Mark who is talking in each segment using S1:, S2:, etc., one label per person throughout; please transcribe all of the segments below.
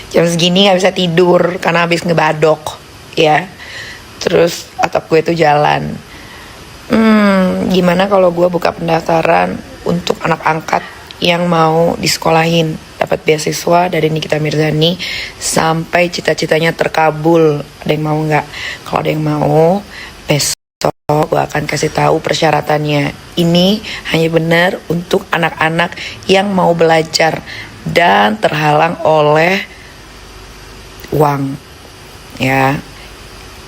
S1: Jam segini nggak bisa tidur karena habis ngebadok, ya. Terus otak gue tuh jalan. Gimana kalau gue buka pendaftaran untuk anak angkat yang mau disekolahin, dapat beasiswa dari Nikita Mirzani sampai cita-citanya terkabul. Ada yang mau nggak? Kalau ada yang mau, besok gue akan kasih tahu persyaratannya. Ini hanya benar untuk anak-anak yang mau belajar dan terhalang oleh uang, ya.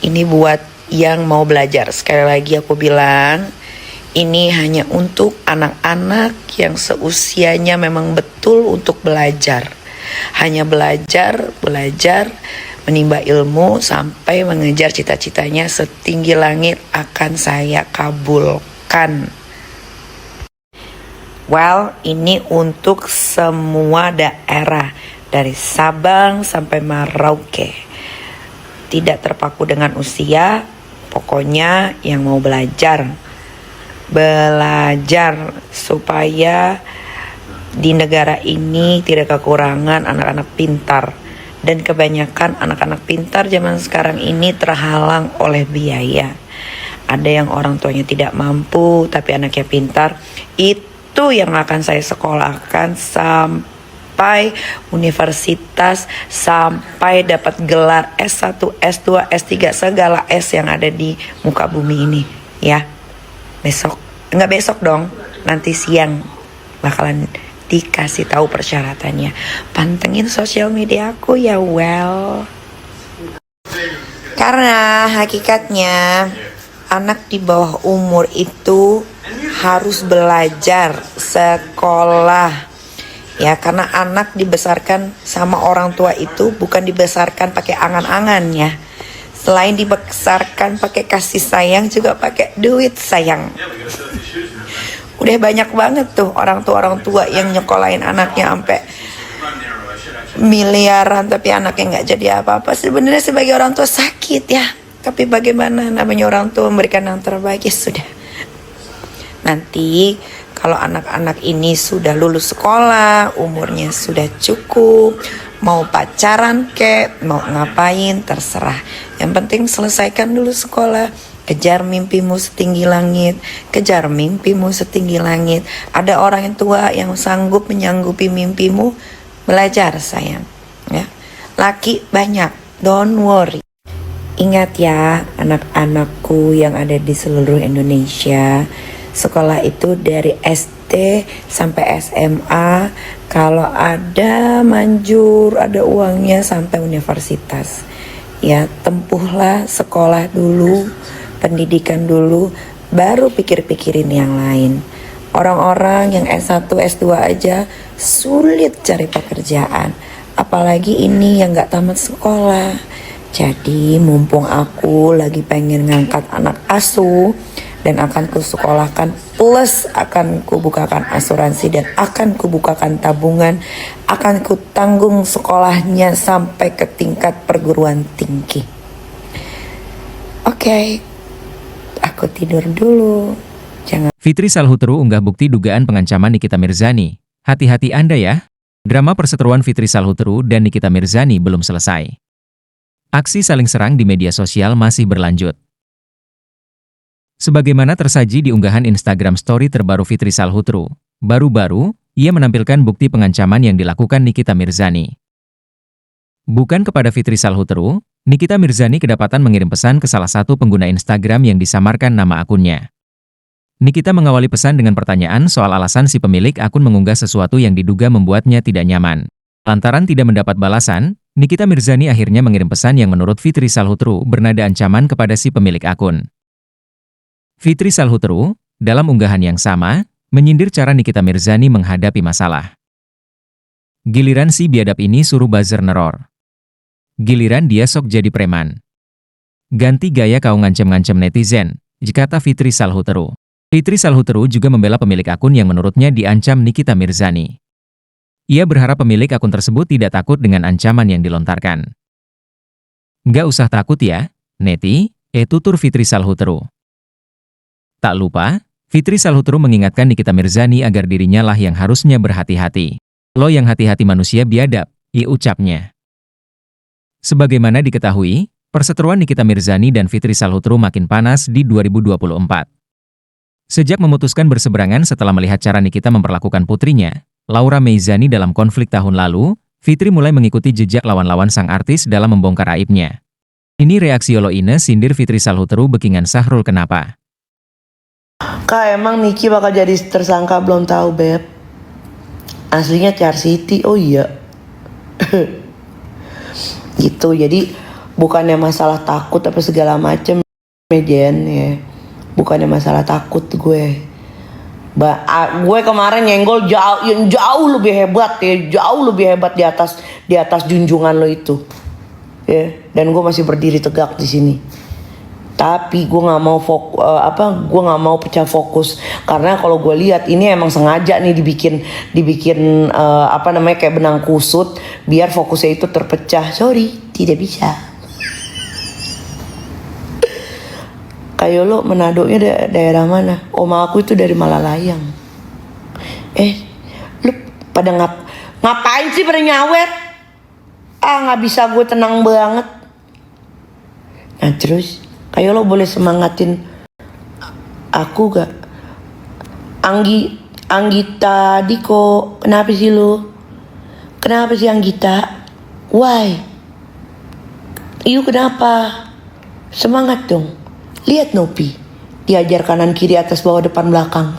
S1: Ini buat yang mau belajar. Sekali lagi aku bilang, ini hanya untuk anak-anak yang seusianya memang betul untuk belajar. Hanya belajar, menimba ilmu sampai mengejar cita-citanya setinggi langit akan saya kabulkan. Well, ini untuk semua daerah dari Sabang sampai Merauke. Tidak terpaku dengan usia, pokoknya yang mau belajar supaya di negara ini tidak kekurangan anak-anak pintar. Dan kebanyakan anak-anak pintar zaman sekarang ini terhalang oleh biaya. Ada yang orang tuanya tidak mampu tapi anaknya pintar, itu yang akan saya sekolahkan sampai universitas, sampai dapat gelar S1, S2, S3, segala S yang ada di muka bumi ini, ya. Nggak besok dong, nanti siang bakalan dikasih tahu persyaratannya. Pantengin sosial media aku ya, well. Karena hakikatnya anak di bawah umur itu harus belajar sekolah. Ya, karena anak dibesarkan sama orang tua itu bukan dibesarkan pakai angan-angan, ya. Selain dibesarkan pakai kasih sayang, juga pakai duit sayang. Udah banyak banget tuh orang tua yang nyekolahin anaknya sampai miliaran tapi anaknya nggak jadi apa-apa. Sebenarnya sebagai orang tua sakit, ya. Tapi bagaimana, namanya orang tua memberikan yang terbaik, ya sudah. Nanti kalau anak-anak ini sudah lulus sekolah, umurnya sudah cukup, mau pacaran kek, mau ngapain, terserah. Yang penting selesaikan dulu sekolah. Kejar mimpimu setinggi langit. Kejar mimpimu setinggi langit. Ada orang yang tua yang sanggup menyanggupi mimpimu. Belajar, sayang, ya. Laki banyak, don't worry. Ingat ya, anak-anakku yang ada di seluruh Indonesia, sekolah itu dari SD sampai SMA. Kalau ada manjur, ada uangnya sampai universitas. Ya, tempuhlah sekolah dulu, pendidikan dulu, baru pikir-pikirin yang lain. Orang-orang yang S1, S2 aja sulit cari pekerjaan. Apalagi ini yang gak tamat sekolah. Jadi mumpung aku lagi pengen ngangkat anak asuh dan akan kusekolahkan, plus akan kubukakan asuransi dan akan kubukakan tabungan, akan kutanggung sekolahnya sampai ke tingkat perguruan tinggi. Oke, aku tidur dulu. Jangan.
S2: Fitri Salhutru unggah bukti dugaan pengancaman Nikita Mirzani. Hati-hati Anda ya. Drama perseteruan Fitri Salhutru dan Nikita Mirzani belum selesai. Aksi saling serang di media sosial masih berlanjut. Sebagaimana tersaji di unggahan Instagram story terbaru Fitri Salhutru, baru-baru, ia menampilkan bukti pengancaman yang dilakukan Nikita Mirzani. Bukan kepada Fitri Salhutru, Nikita Mirzani kedapatan mengirim pesan ke salah satu pengguna Instagram yang disamarkan nama akunnya. Nikita mengawali pesan dengan pertanyaan soal alasan si pemilik akun mengunggah sesuatu yang diduga membuatnya tidak nyaman. Lantaran tidak mendapat balasan, Nikita Mirzani akhirnya mengirim pesan yang menurut Fitri Salhutru bernada ancaman kepada si pemilik akun. Fitri Salhutru, dalam unggahan yang sama, menyindir cara Nikita Mirzani menghadapi masalah. Giliran si biadab ini suruh buzzer neror. Giliran dia sok jadi preman. Ganti gaya kau ngancem-ngancem netizen, kata Fitri Salhutru. Fitri Salhutru juga membela pemilik akun yang menurutnya diancam Nikita Mirzani. Ia berharap pemilik akun tersebut tidak takut dengan ancaman yang dilontarkan. Nggak usah takut ya, Neti, tutur Fitri Salhutru. Tak lupa, Fitri Salhutru mengingatkan Nikita Mirzani agar dirinya lah yang harusnya berhati-hati. Lo yang hati-hati manusia biadab, ucapnya. Sebagaimana diketahui, perseteruan Nikita Mirzani dan Fitri Salhutru makin panas di 2024. Sejak memutuskan berseberangan setelah melihat cara Nikita memperlakukan putrinya, Laura Meizani dalam konflik tahun lalu, Fitri mulai mengikuti jejak lawan-lawan sang artis dalam membongkar aibnya. Ini reaksi Yolo Ine sindir Fitri Salhutru bekingan Sahrul kenapa.
S3: Kak, emang Niki bakal jadi tersangka? Belum tahu, Beb. Aslinya Char City. Oh iya. Gitu, jadi bukannya masalah takut apa segala macem, Jen, ya. Bukannya masalah takut gue. Gue kemarin nyenggol jauh lebih hebat ya, jauh lebih hebat di atas junjungan lo itu. Ya, dan gue masih berdiri tegak di sini. Tapi gue nggak mau gue nggak mau pecah fokus, karena kalau gue lihat ini emang sengaja nih dibikin kayak benang kusut biar fokusnya itu terpecah. Sorry, tidak bisa. Kayak lo Manado-nya daerah mana? Oma aku itu dari Malalayang. Lu pada ngapain sih pada nyawer? Nggak bisa, gue tenang banget. Nah terus kayak lo boleh semangatin aku gak? Anggita Diko, kenapa sih lo? Kenapa sih Anggita? Why? Iyu kenapa? Semangat dong. Lihat Nopi, diajar kanan kiri atas bawah depan belakang.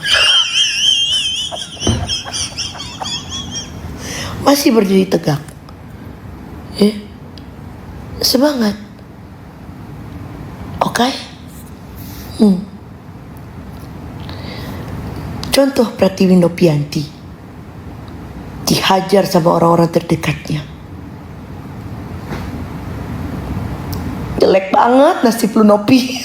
S3: Masih berdiri tegak. Semangat. Oke? Contoh Pratiwi Nopianti dihajar sama orang-orang terdekatnya. Jelek banget nasib lu, Nopi.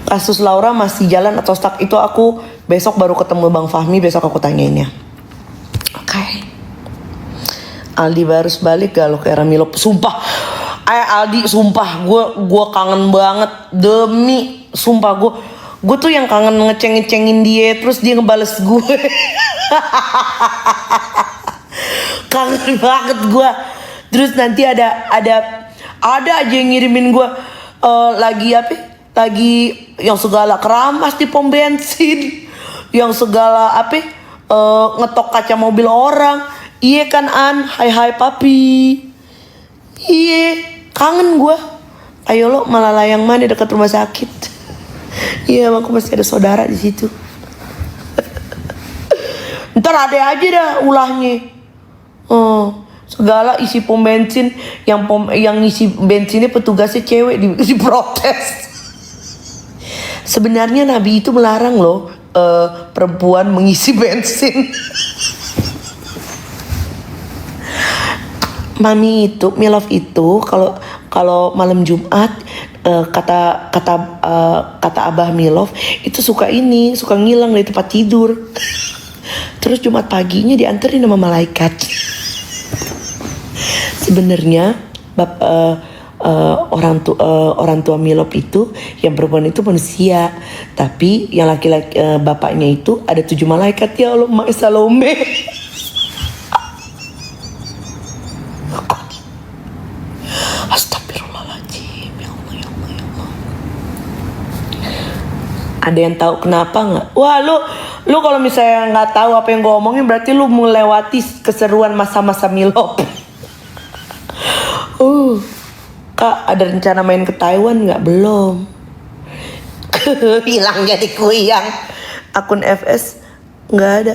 S3: Kasus Laura masih jalan atau stuck itu aku besok baru ketemu Bang Fahmi, besok aku tanyainnya. Oke. Aldi Barus balik gak lo ke era Milo? Sumpah, Aldi, sumpah gue kangen banget, demi sumpah gue tuh yang kangen ngecengin dia, terus dia ngebales gue. Kangen banget gue. Terus nanti ada aja yang ngirimin gue lagi yang segala keramas di pom bensin, yang segala ngetok kaca mobil orang. Iya kan hai papi. Iya, kangen gue. Ayo lo Malalayang mana dekat rumah sakit. Iya, aku masih ada saudara di situ. Ntar ada aja dah ulahnya. Segala isi pom bensin, yang isi bensinnya petugasnya cewek diprotes. Sebenarnya Nabi itu melarang loh perempuan mengisi bensin. Mami itu, Milov itu kalau malam Jumat kata Abah Milov itu suka ngilang dari tempat tidur. Terus Jumat paginya dianterin sama malaikat. Sebenarnya orang tua Milov itu yang perempuan itu manusia, tapi yang laki-laki bapaknya itu ada 7 malaikat. Ya Allah, Mak Salome. Astagfirullahaladzim. Ya Allah. Ada yang tahu kenapa nggak? Wah, lu kalau misalnya nggak tahu apa yang gue omongin, berarti lu melewati keseruan masa-masa Milov. Kak, ada rencana main ke Taiwan nggak? Belum. Hilang jadi kuyang. Akun FS nggak ada.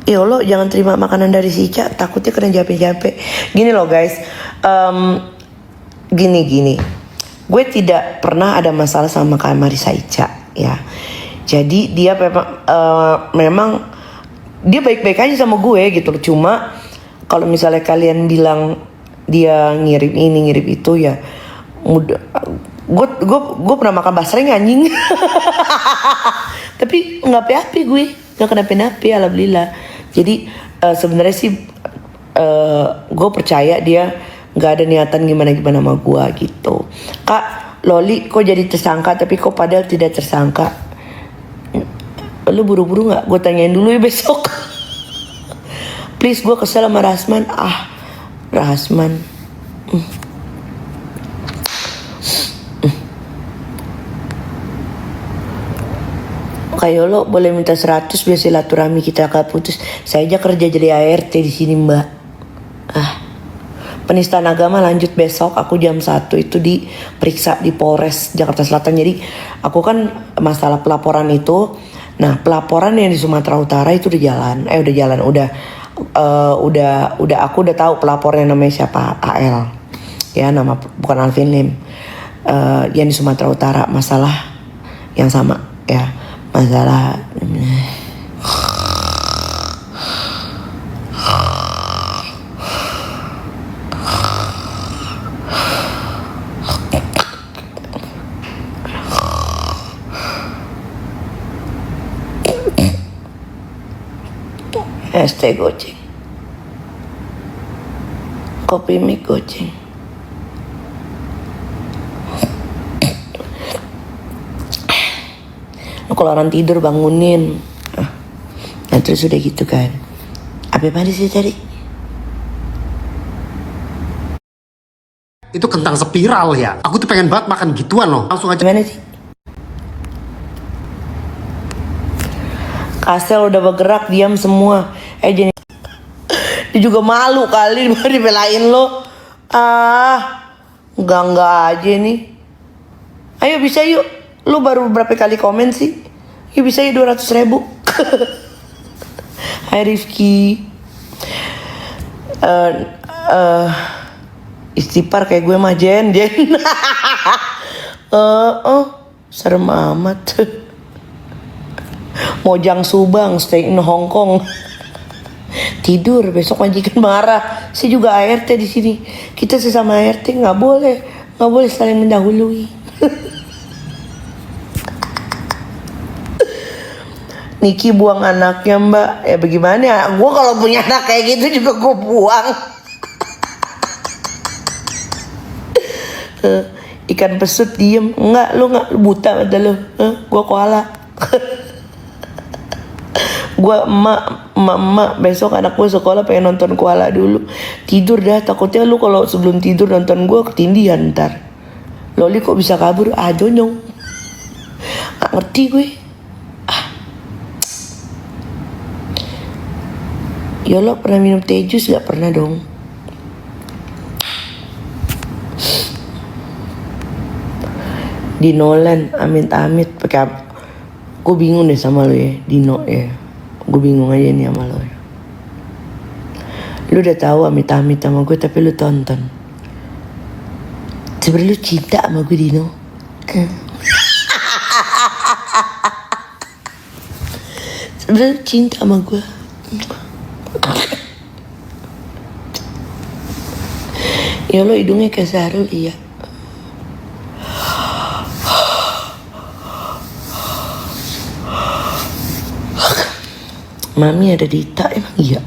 S3: Ya Allah, jangan terima makanan dari si Ica, takutnya kena jape-jape. Gini loh guys, gini. Gue tidak pernah ada masalah sama Kak Marisa Ica, ya. Jadi dia memang dia baik-baik aja sama gue gitu. Cuma kalau misalnya kalian bilang dia ngirim ini ngirim itu, ya mudah. Gue pernah makan basreng anjing. Tapi nggak apa-apa, gue nggak kenapa-napa, alhamdulillah. Jadi sebenarnya sih gue percaya dia nggak ada niatan gimana sama gue gitu. Kak Loli kok jadi tersangka tapi kok padahal tidak tersangka? Lu buru-buru nggak? Gue tanyain dulu ya besok. Please, gue kesel sama Rasman. Rahasman. Kayak lo boleh minta 100 biar silaturahmi kita gak putus. Saya aja kerja jadi ART di sini, Mbak. Penistaan agama lanjut besok. Aku jam 1 itu diperiksa di Polres Jakarta Selatan. Jadi aku kan masalah pelaporan itu. Nah, pelaporan yang di Sumatera Utara itu udah jalan. Udah aku udah tahu pelapornya namanya siapa, AL. Ya, nama bukan Alvin Lim. Yang di Sumatera Utara masalah yang sama ya. Masalah es teh goceng, kopi mie goceng. Kalau orang tidur bangunin. Nah terus udah gitu kan. Apa sih tadi?
S4: Itu kentang spiral ya. Aku tuh pengen banget makan gituan loh. Langsung aja.
S3: Gimana sih? Kastel udah bergerak, diam semua. Jadi dia juga malu kali dibelain lo. Enggak aja nih. Ayo bisa yuk. Lu baru berapa kali komen sih? Yuk bisa yuk 200.000. Hai Rifki. Istighfar kayak gue mah Jen. Serem amat. Mojang Subang, stay in Hong Kong. Tidur besok majikan marah. Saya juga ART di sini. Kita sesama ART nggak boleh saling mendahului. Niki buang anaknya, Mbak. Ya bagaimana? Gue kalau punya anak kayak gitu juga gue buang. Ikan pesut diem. Enggak, lu nggak buta ada lu. Gue koala. Gue emak besok anak gue sekolah pengen nonton koala dulu. Tidur dah, takutnya lu kalau sebelum tidur nonton gue ketindihan ntar. Loli kok bisa kabur? Don't. Gak ngerti gue. Ya lo pernah minum teh jus? Gak pernah dong. Di Nolan, amit-amit pakai. Gue bingung deh sama lo ya, Dino ya. Gue bingung aja nih sama lo ya. Lu udah tahu amit-amit sama gue tapi lu tonton. Sebenernya lu cinta sama gue, Dino. Sebenernya lu cinta sama gue. Ya lo hidungnya kayak Sahrul, iya. Mami ada Dita, emang iya.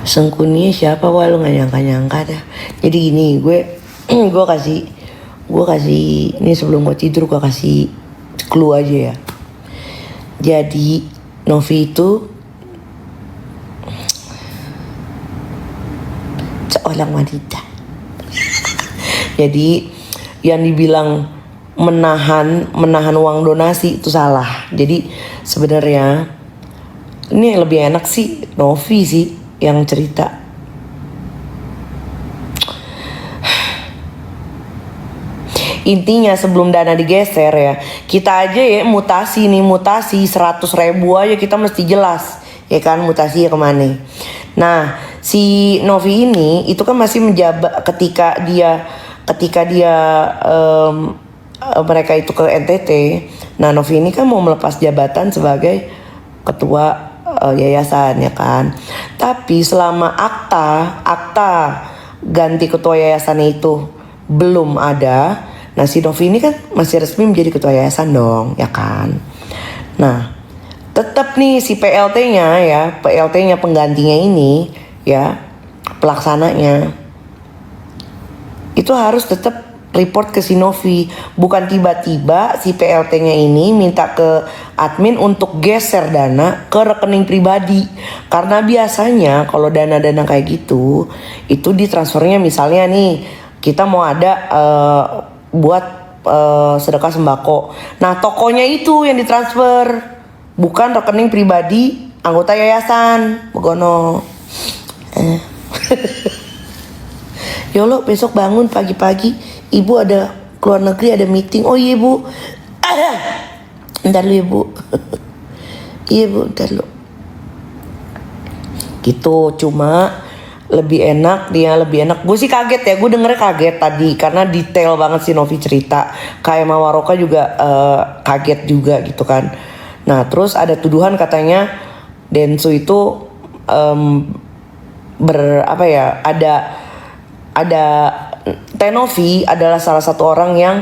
S3: Sengkuni siapa? Wah lo gak nyangka dah. Jadi gini, gue kasih ini sebelum gue tidur gue kasih clue aja ya. Jadi Novi itu seorang wanita. Jadi yang dibilang menahan uang donasi itu salah. Jadi sebenarnya ini yang lebih enak sih Novi sih yang cerita. Intinya sebelum dana digeser ya, kita aja ya mutasi 100.000 aja kita mesti jelas ya kan mutasinya kemana. Nah si Novi ini itu kan masih menjabat ketika dia mereka itu ke NTT. Nah Novi ini kan mau melepas jabatan sebagai ketua yayasan ya kan. Tapi selama akta ganti ketua yayasan itu belum ada. Nah si Novi ini kan masih resmi menjadi ketua yayasan dong ya kan. Nah tetap nih si PLT-nya penggantinya ini ya pelaksananya itu harus tetap report ke si Novi. Bukan tiba-tiba si PLT-nya ini minta ke admin untuk geser dana ke rekening pribadi. Karena biasanya kalau dana-dana kayak gitu, itu ditransfernya misalnya nih, kita mau ada buat sedekah sembako. Nah tokonya itu yang ditransfer, bukan rekening pribadi anggota yayasan. Begono. Yolo besok bangun pagi-pagi, ibu ada keluar negeri, ada meeting. Oh iya bu, ntar lu ya bu. Iya bu, ntar lu. Gitu, cuma lebih enak, dia lebih enak. Gue sih kaget ya, gue dengernya kaget tadi karena detail banget si Novi cerita. Kayak Mawaroka juga kaget juga gitu kan. Nah terus ada tuduhan katanya Densu itu ada Tenovi adalah salah satu orang yang